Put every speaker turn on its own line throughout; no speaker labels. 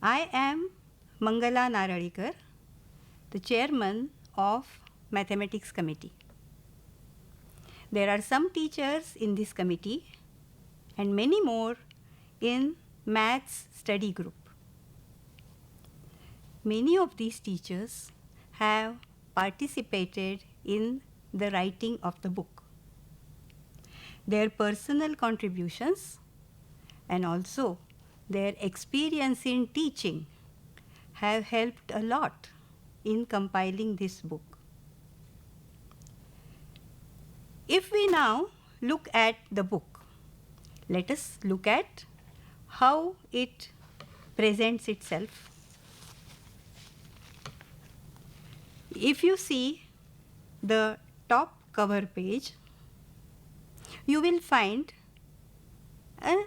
I am Mangala Naralikar, the chairman of Mathematics Committee. There are some teachers in this committee and many more in Maths study group. Many of these teachers have participated in the writing of the book. Their personal contributions and also their experience in teaching have helped a lot in compiling this book. If we now look at the book, let us look at how it presents itself. If you see the top cover page, you will find an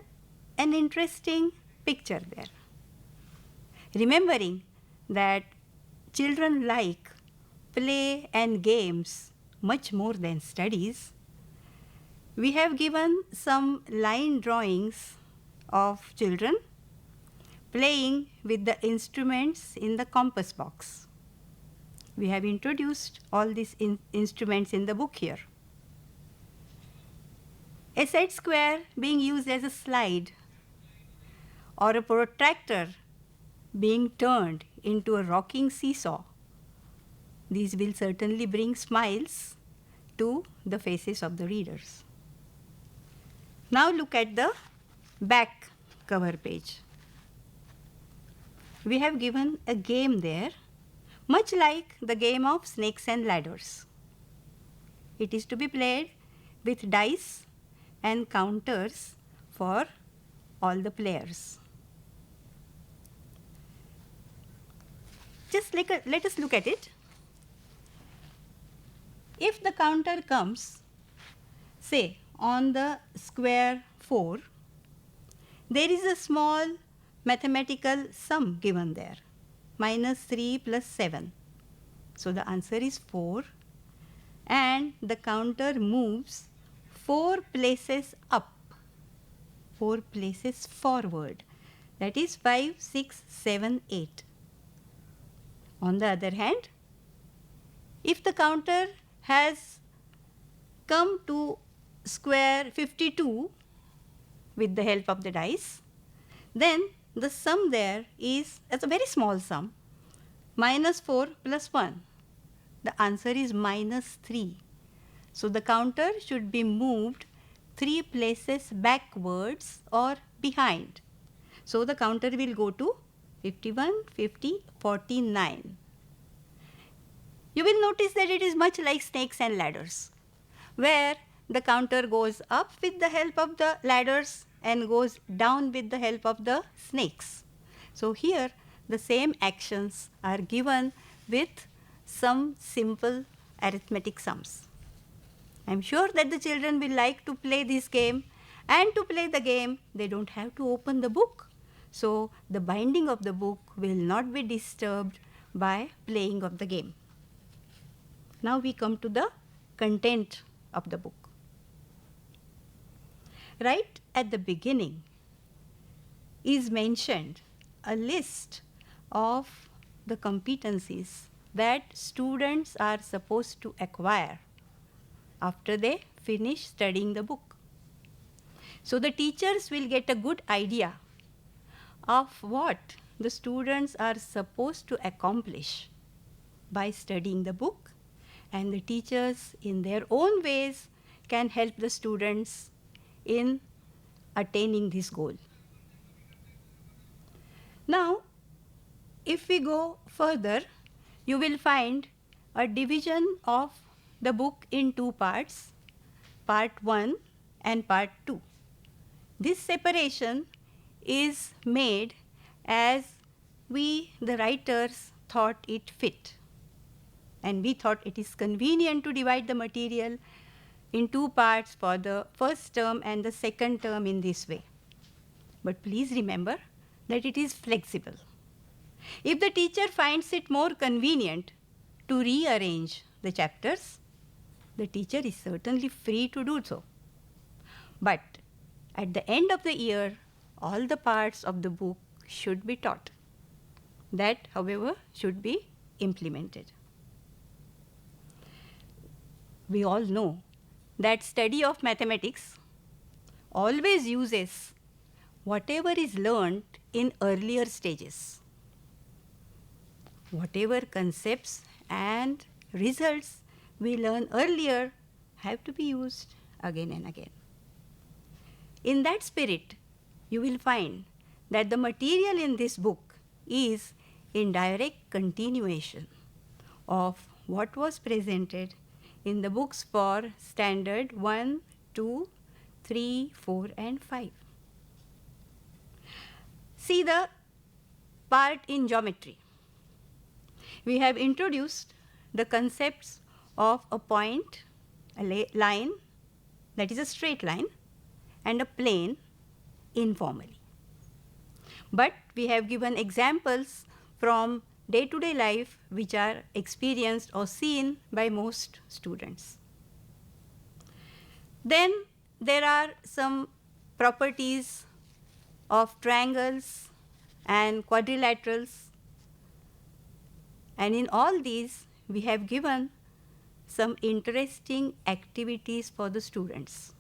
interesting picture there. Remembering that children like play and games much more than studies, we have given some line drawings of children playing with the instruments in the compass box. We have introduced all these instruments in the book here. A set square being used as a slide, or a protractor being turned into a rocking seesaw. These will certainly bring smiles to the faces of the readers. Now look at the back cover page. We have given a game there, much like the game of snakes and ladders. It is to be played with dice and counters for all the players. Just let us look at it. If the counter comes, say, on the square 4, there is a small mathematical sum given there, -3 plus 7. So the answer is 4, and the counter moves 4 places up, 4 places forward. That is 5, 6, 7, 8. On the other hand, if the counter has come to square 52 with the help of the dice, then the sum there is as a very small sum, -4 plus 1. The answer is -3. So the counter should be moved 3 places backwards or behind. So the counter will go to 51, 50, 49. You will notice that it is much like snakes and ladders, where the counter goes up with the help of the ladders and goes down with the help of the snakes. So here the same actions are given with some simple arithmetic sums. I am sure that the children will like to play this game, and to play the game they don't have to open the book. So the binding of the book will not be disturbed by playing of the game. Now we come to the content of the book. Right at the beginning is mentioned a list of the competencies that students are supposed to acquire after they finish studying the book. So the teachers will get a good idea of what the students are supposed to accomplish by studying the book, and the teachers in their own ways can help the students in attaining this goal. Now, if we go further, you will find a division of the book in 2 parts, part 1 and part 2. This separation is made as we, the writers, thought it fit. And we thought it is convenient to divide the material in 2 parts for the first term and the second term in this way. But please remember that it is flexible. If the teacher finds it more convenient to rearrange the chapters, the teacher is certainly free to do so. But at the end of the year, all the parts of the book should be taught. That, however, should be implemented. We all know that study of mathematics always uses whatever is learned in earlier stages. Whatever concepts and results we learn earlier have to be used again and again. In that spirit, you will find that the material in this book is in direct continuation of what was presented in the books for standard 1, 2, 3, 4 and 5. See the part in geometry. We have introduced the concepts of a point, a line, that is a straight line, and a plane informally. But we have given examples from day-to-day life which are experienced or seen by most students. Then there are some properties of triangles and quadrilaterals, and in all these we have given some interesting activities for the students,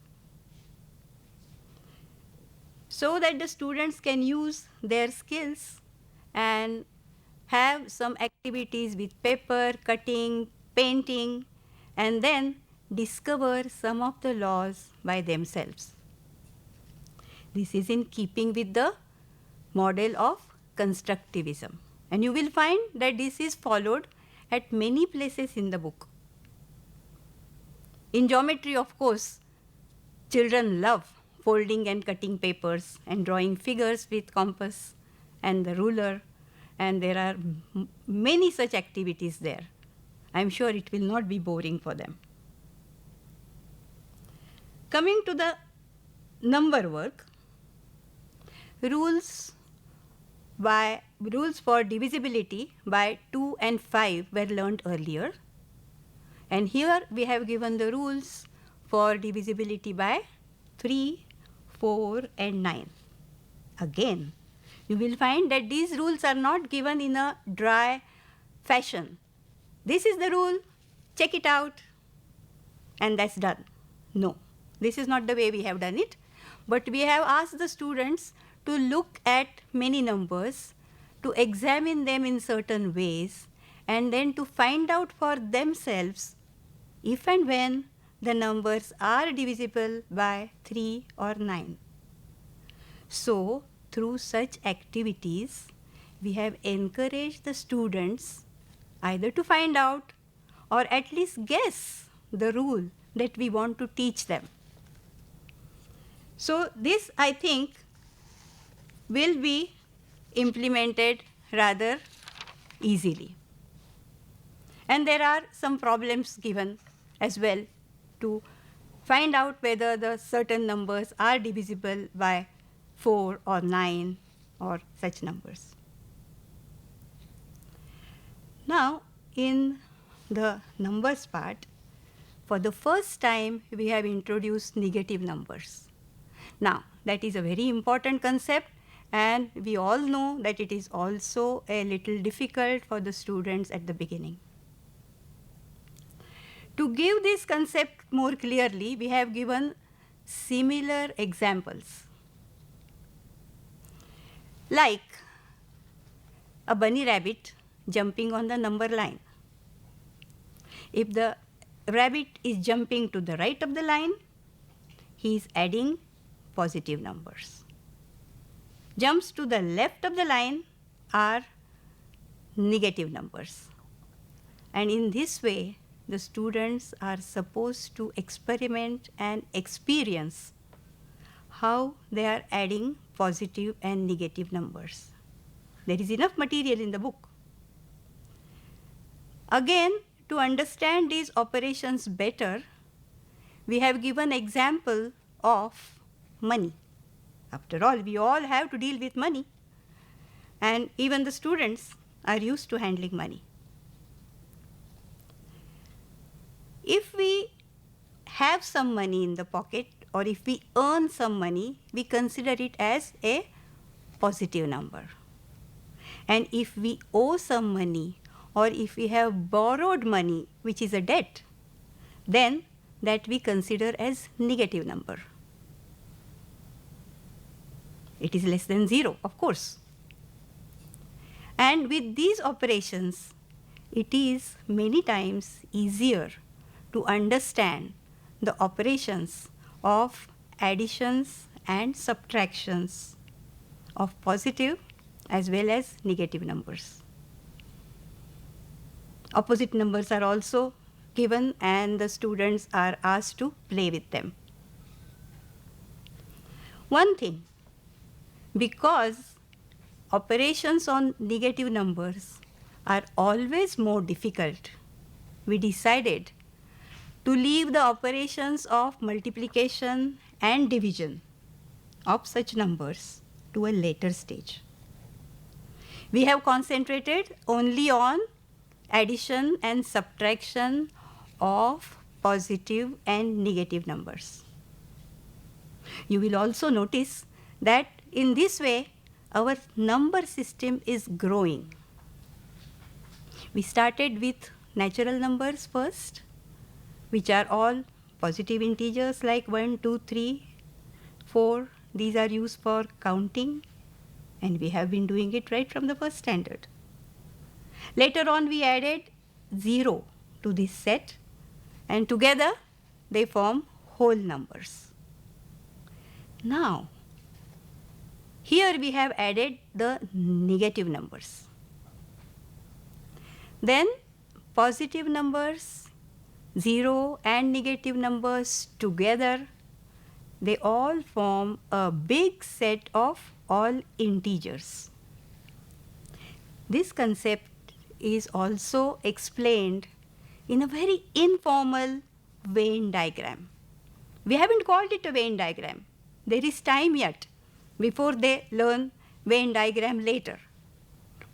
so that the students can use their skills and have some activities with paper, cutting, painting, and then discover some of the laws by themselves. This is in keeping with the model of constructivism, and you will find that this is followed at many places in the book. In geometry, of course, children love folding and cutting papers and drawing figures with compass and the ruler, and there are many such activities there. I am sure it will not be boring for them. Coming to the number work, rules for divisibility by 2 and 5 were learnt earlier, and here we have given the rules for divisibility by 3, 4 and 9. Again, you will find that these rules are not given in a dry fashion. This is the rule, check it out, and that's done. No, this is not the way we have done it, but we have asked the students to look at many numbers, to examine them in certain ways, and then to find out for themselves if and when the numbers are divisible by 3 or 9. So, through such activities, we have encouraged the students either to find out or at least guess the rule that we want to teach them. So, this I think will be implemented rather easily. And there are some problems given as well to find out whether the certain numbers are divisible by 4 or 9 or such numbers. Now, in the numbers part, for the first time we have introduced negative numbers. Now, that is a very important concept, and we all know that it is also a little difficult for the students at the beginning. To give this concept more clearly, we have given similar examples. Like a bunny rabbit jumping on the number line. If the rabbit is jumping to the right of the line, he is adding positive numbers. Jumps to the left of the line are negative numbers. And in this way, the students are supposed to experiment and experience how they are adding positive and negative numbers. There is enough material in the book. Again, to understand these operations better, we have given example of money. After all, we all have to deal with money, and even the students are used to handling money. If we have some money in the pocket, or if we earn some money, we consider it as a positive number. And if we owe some money or if we have borrowed money, which is a debt, then that we consider as negative number. It is less than 0, of course. And with these operations, it is many times easier to understand the operations of additions and subtractions of positive as well as negative numbers. Opposite numbers are also given and the students are asked to play with them. One thing, because operations on negative numbers are always more difficult, we decided to leave the operations of multiplication and division of such numbers to a later stage. We have concentrated only on addition and subtraction of positive and negative numbers. You will also notice that in this way, our number system is growing. We started with natural numbers first, which are all positive integers like 1, 2, 3, 4. These are used for counting, and we have been doing it right from the first standard. Later on, we added 0 to this set, and together they form whole numbers. Now, here we have added the negative numbers. Then positive numbers, 0 and negative numbers together, they all form a big set of all integers. This concept is also explained in a very informal Venn diagram. We haven't called it a Venn diagram. There is time yet before they learn Venn diagram later.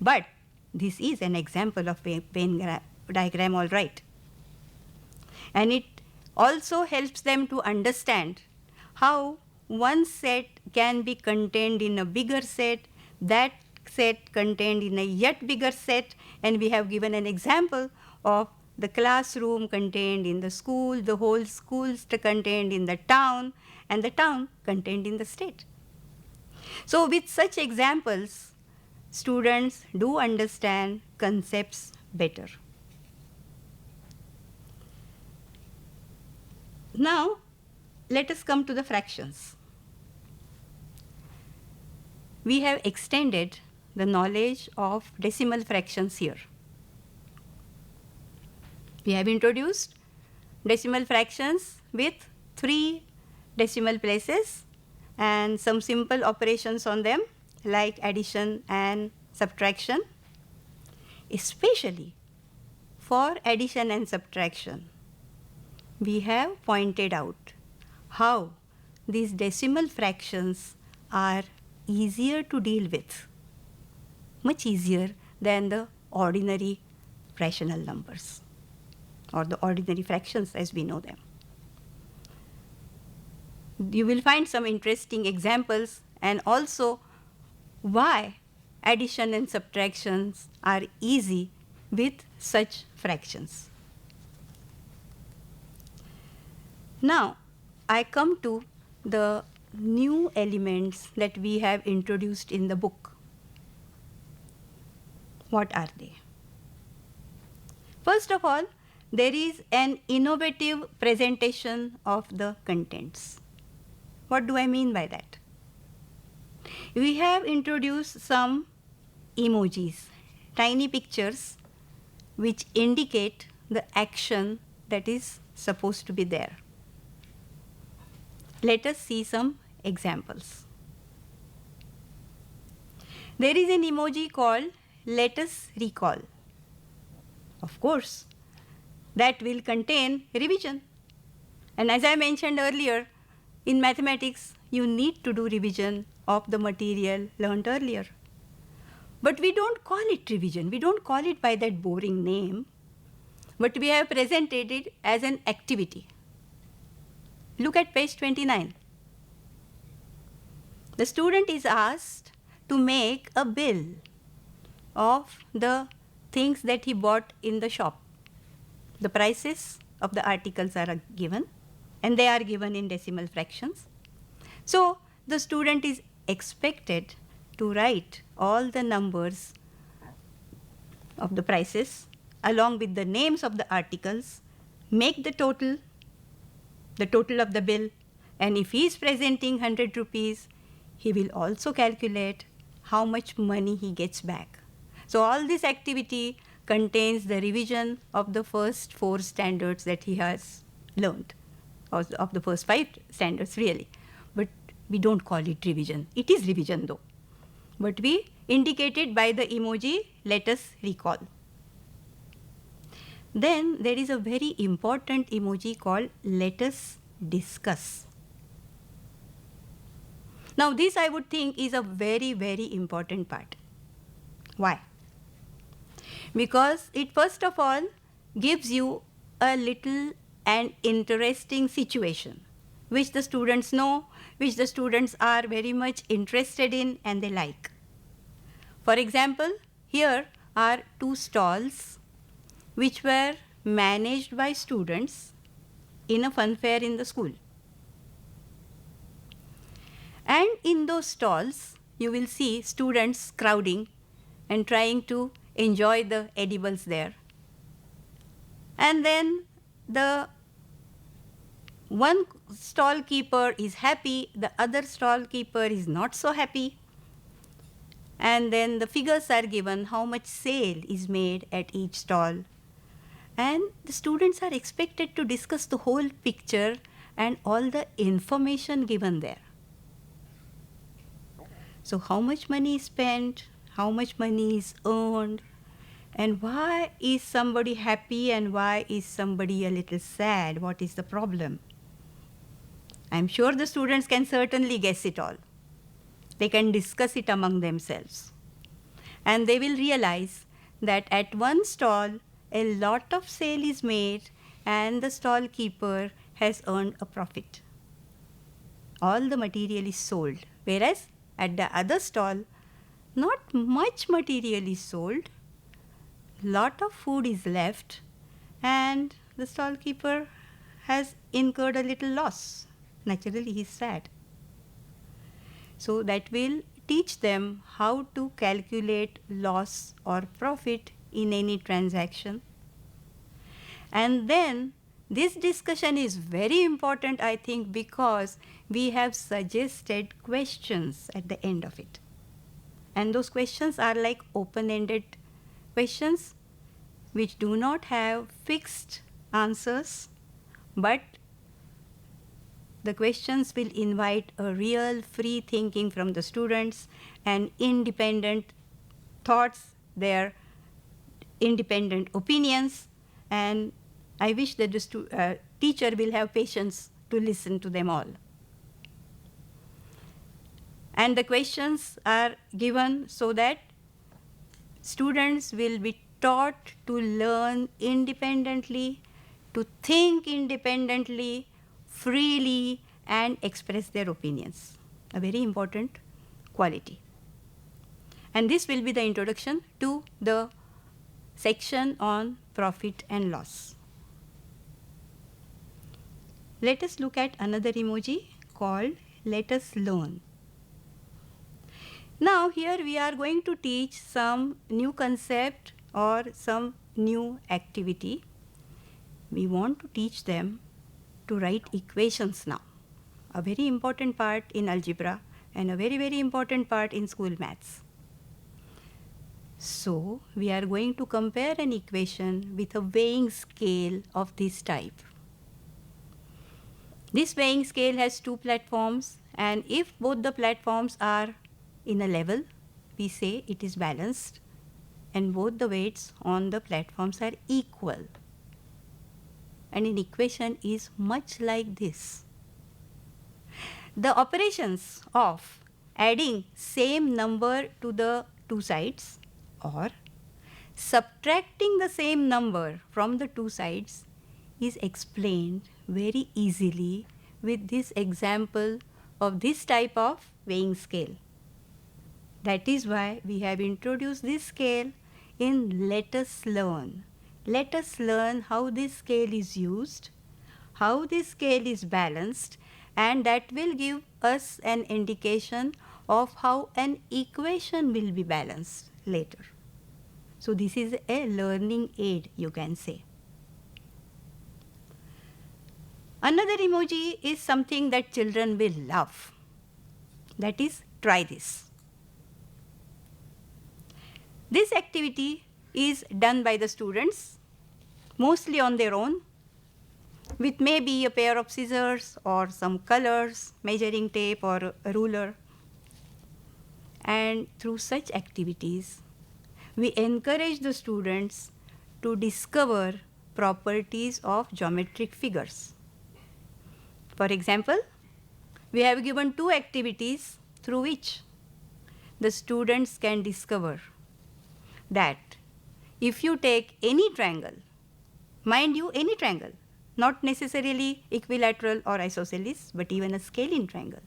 But this is an example of Venn diagram, all right. And it also helps them to understand how one set can be contained in a bigger set, that set contained in a yet bigger set, and we have given an example of the classroom contained in the school, the whole school contained in the town, and the town contained in the state. So with such examples, students do understand concepts better. Now, let us come to the fractions. We have extended the knowledge of decimal fractions here. We have introduced decimal fractions with 3 decimal places and some simple operations on them like addition and subtraction. Especially for addition and subtraction, we have pointed out how these decimal fractions are easier to deal with, much easier than the ordinary rational numbers or the ordinary fractions as we know them. You will find some interesting examples and also why addition and subtractions are easy with such fractions. Now, I come to the new elements that we have introduced in the book. What are they? First of all, there is an innovative presentation of the contents. What do I mean by that? We have introduced some emojis, tiny pictures which indicate the action that is supposed to be there. Let us see some examples. There is an emoji called "Let us recall." Of course, that will contain revision. And as I mentioned earlier, in mathematics, you need to do revision of the material learned earlier. But we don't call it revision. We don't call it by that boring name, but we have presented it as an activity. Look at page 29. The student is asked to make a bill of the things that he bought in the shop. The prices of the articles are given, and they are given in decimal fractions. So the student is expected to write all the numbers of the prices along with the names of the articles, make the total of the bill, and if he is presenting 100 rupees, he will also calculate how much money he gets back. So all this activity contains the revision of the first 4 standards that he has learned, or of the first 5 standards really. But we don't call it revision. It is revision though. But we indicate it by the emoji, let us recall. Then there is a very important emoji called let us discuss. Now this I would think is a very, very important part. Why? Because it first of all gives you a little and interesting situation which the students know, which the students are very much interested in and they like. For example, here are 2 stalls which were managed by students in a fun fair in the school. And in those stalls, you will see students crowding and trying to enjoy the edibles there. And then the one stall keeper is happy, the other stall keeper is not so happy. And then the figures are given, how much sale is made at each stall. And the students are expected to discuss the whole picture and all the information given there. So how much money is spent, how much money is earned, and why is somebody happy and why is somebody a little sad? What is the problem? I'm sure the students can certainly guess it all. They can discuss it among themselves. And they will realize that at one stall, a lot of sale is made and the stall keeper has earned a profit. All the material is sold, whereas at the other stall, not much material is sold, lot of food is left, and the stall keeper has incurred a little loss. Naturally, he is sad. So that will teach them how to calculate loss or profit in any transaction. And then this discussion is very important, I think, because we have suggested questions at the end of it. And those questions are like open-ended questions which do not have fixed answers, but the questions will invite a real free thinking from the students and independent thoughts, their independent opinions, and I wish that the teacher will have patience to listen to them all. And the questions are given so that students will be taught to learn independently, to think independently, freely, and express their opinions. A very important quality. And this will be the introduction to the section on profit and loss. Let us look at another emoji called let us learn. Now here we are going to teach some new concept or some new activity. We want to teach them to write equations now. A very important part in algebra and a very, very important part in school maths. So we are going to compare an equation with a weighing scale of this type. This weighing scale has 2 platforms, and if both the platforms are in a level, we say it is balanced, and both the weights on the platforms are equal. And an equation is much like this. The operations of adding same number to the 2 sides or subtracting the same number from the 2 sides is explained very easily with this example of this type of weighing scale. That is why we have introduced this scale in Let Us Learn. Let us learn how this scale is used, how this scale is balanced, and that will give us an indication of how an equation will be balanced later. So this is a learning aid, you can say. Another emoji is something that children will love. That is, try this. This activity is done by the students, mostly on their own, with maybe a pair of scissors or some colors, measuring tape or a ruler. And through such activities, we encourage the students to discover properties of geometric figures. For example, we have given two activities through which the students can discover that if you take any triangle, mind you, any triangle, not necessarily equilateral or isosceles, but even a scalene triangle.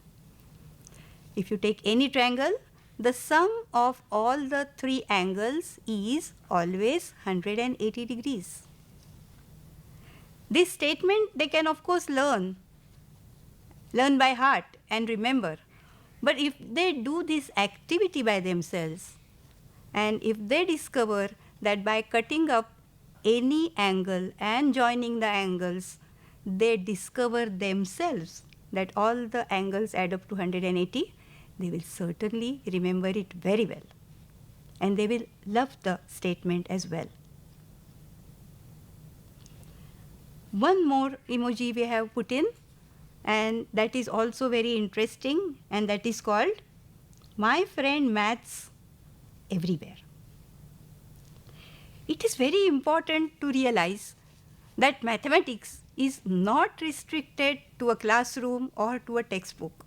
If you take any triangle, the sum of all the three angles is always 180 degrees. This statement they can of course learn by heart and remember. But if they do this activity by themselves, and if they discover that by cutting up any angle and joining the angles, they discover themselves that all the angles add up to 180, they will certainly remember it very well. And they will love the statement as well. One more emoji we have put in, and that is also very interesting, and that is called My Friend Maths Everywhere. It is very important to realize that mathematics is not restricted to a classroom or to a textbook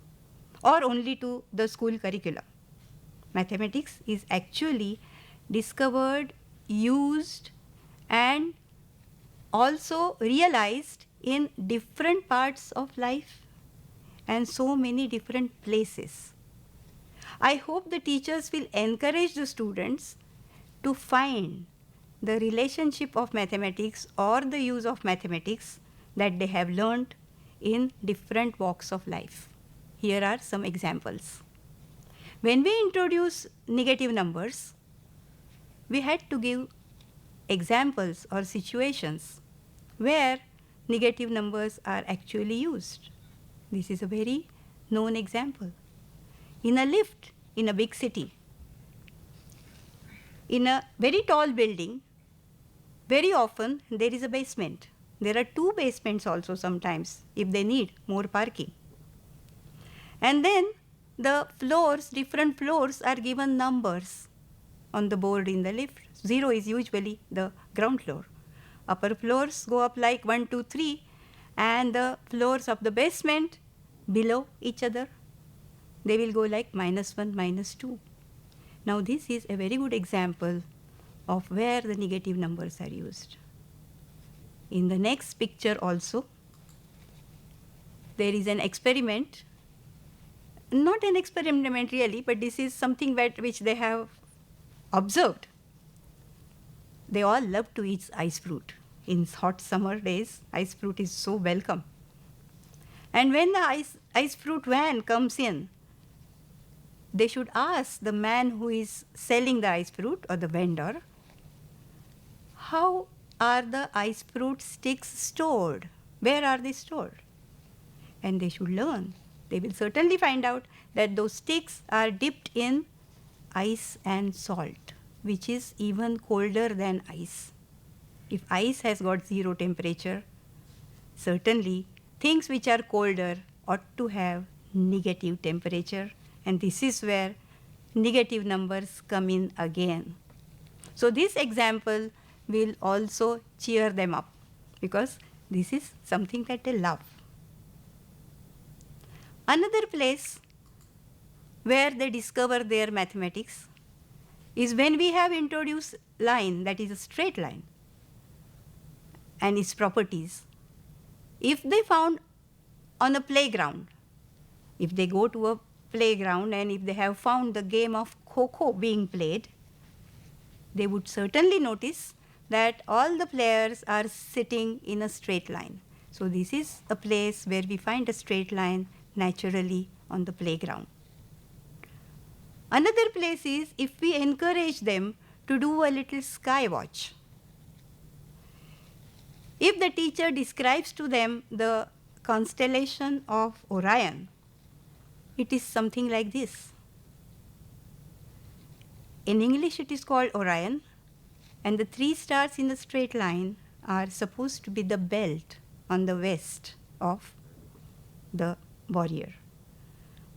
or only to the school curriculum. Mathematics is actually discovered, used, and also realized in different parts of life and so many different places. I hope the teachers will encourage the students to find the relationship of mathematics or the use of mathematics that they have learned in different walks of life. Here are some examples. When we introduce negative numbers, we had to give examples or situations where negative numbers are actually used. This is a very known example. In a lift in a big city, in a very tall building, very often there is a basement. There are two basements also sometimes if they need more parking. And then the floors, different floors are given numbers on the board in the lift. 0 is usually the ground floor. Upper floors go up like 1, 2, 3, and the floors of the basement below each other, they will go like -1, -2. Now this is a very good example of where the negative numbers are used. In the next picture also, there is an experiment, not an experiment really, but this is something which they have observed. They all love to eat ice fruit. In hot summer days, ice fruit is so welcome. And when the ice fruit van comes in, they should ask the man who is selling the ice fruit or the vendor, how are the ice fruit sticks stored? Where are they stored? And they should learn. They will certainly find out that those sticks are dipped in ice and salt, which is even colder than ice. If ice has got 0 temperature, certainly things which are colder ought to have negative temperature, and this is where negative numbers come in again. So this example will also cheer them up because this is something that they love. Another place where they discover their mathematics is when we have introduced line, that is a straight line, and its properties. If they found on a playground, if they go to a playground and if they have found the game of Kho-Kho being played, they would certainly notice that all the players are sitting in a straight line. So this is a place where we find a straight line naturally on the playground. Another place is if we encourage them to do a little sky watch. If the teacher describes to them the constellation of Orion, it is something like this. In English it is called Orion, and the 3 stars in the straight line are supposed to be the belt on the west of the warrior.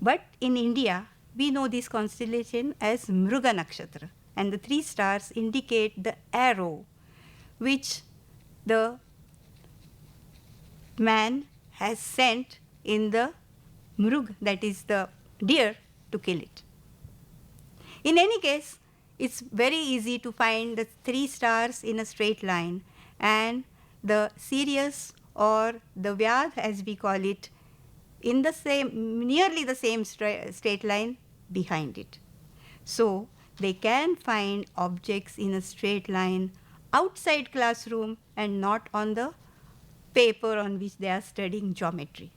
But in India, we know this constellation as Mruga Nakshatra, and the 3 stars indicate the arrow which the man has sent in the Mrug, that is the deer, to kill it. In any case, it's very easy to find the 3 stars in a straight line and the Sirius or the Vyadh, as we call it, in the same, nearly the same straight line behind it. So they can find objects in a straight line outside classroom and not on the paper on which they are studying geometry.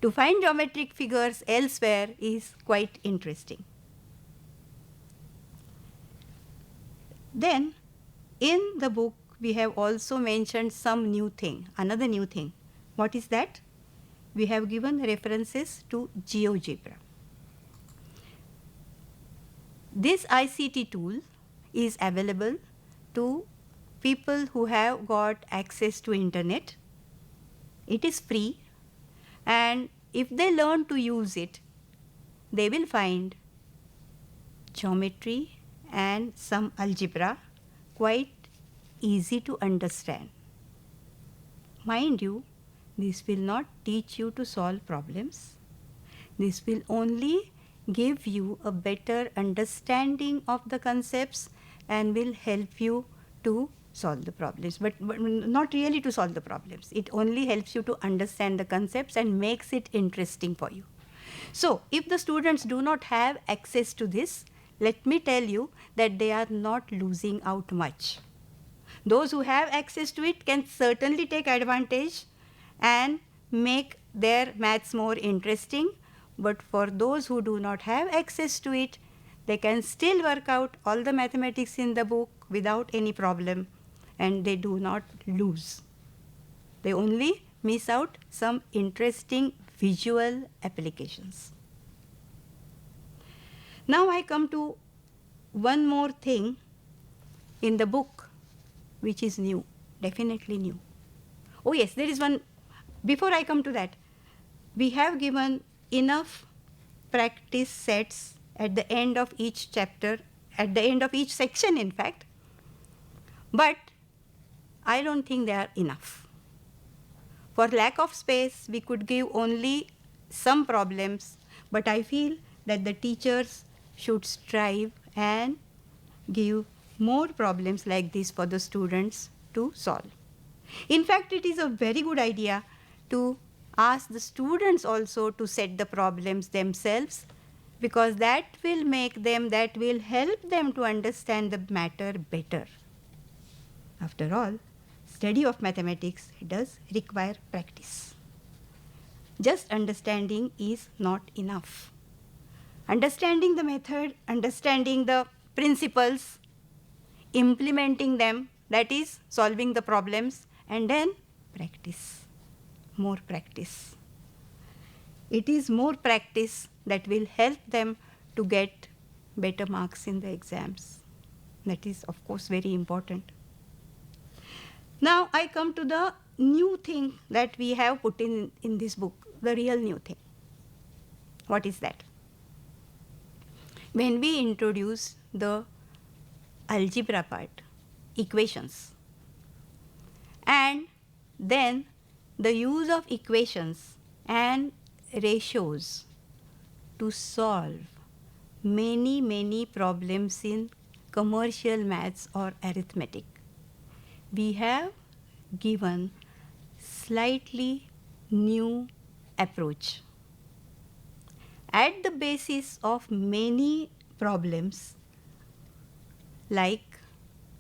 To find geometric figures elsewhere is quite interesting. Then in the book we have also mentioned some new thing, another new thing. What is that? We have given references to GeoGebra. This ICT tool is available to people who have got access to internet. It is free, and if they learn to use it, they will find geometry and some algebra quite easy to understand. Mind you, this will not teach you to solve problems. This will only give you a better understanding of the concepts and will help you to solve the problems, but not really to solve the problems. It only helps you to understand the concepts and makes it interesting for you. So if the students do not have access to this, let me tell you that they are not losing out much. Those who have access to it can certainly take advantage and make their maths more interesting, but for those who do not have access to it, they can still work out all the mathematics in the book without any problem, and they do not lose. They only miss out some interesting visual applications. Now I come to one more thing in the book which is new, definitely new. Oh yes, there is one. Before I come to that, we have given enough practice sets at the end of each chapter, at the end of each section in fact, but I don't think they are enough. For lack of space, we could give only some problems, but I feel that the teachers should strive and give more problems like this for the students to solve. In fact, it is a very good idea to ask the students also to set the problems themselves, because that will help them to understand the matter better. After all, study of mathematics does require practice. Just understanding is not enough. Understanding the method, understanding the principles, implementing them, that is solving the problems, and then practice, more practice. It is more practice that will help them to get better marks in the exams. That is, of course, very important. Now I come to the new thing that we have put in this book, the real new thing. What is that? When we introduce the algebra part, equations, and then the use of equations and ratios to solve many problems in commercial maths or arithmetic, we have given slightly new approach. at the basis of many problems like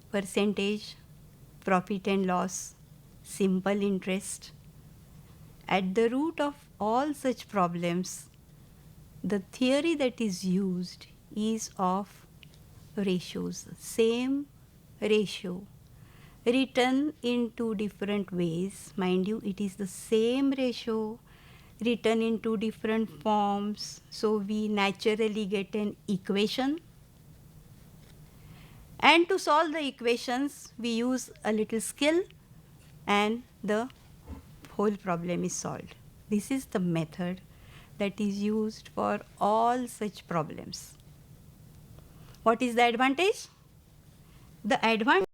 percentage, profit and loss, simple interest. At the root of all such problems, the theory that is used is of ratios, same ratio written in two different ways. Mind you, it is the same ratio written in two different forms, so we naturally get an equation. And to solve the equations, we use a little skill and the whole problem is solved. This is the method that is used for all such problems. What is the advantage? The advantage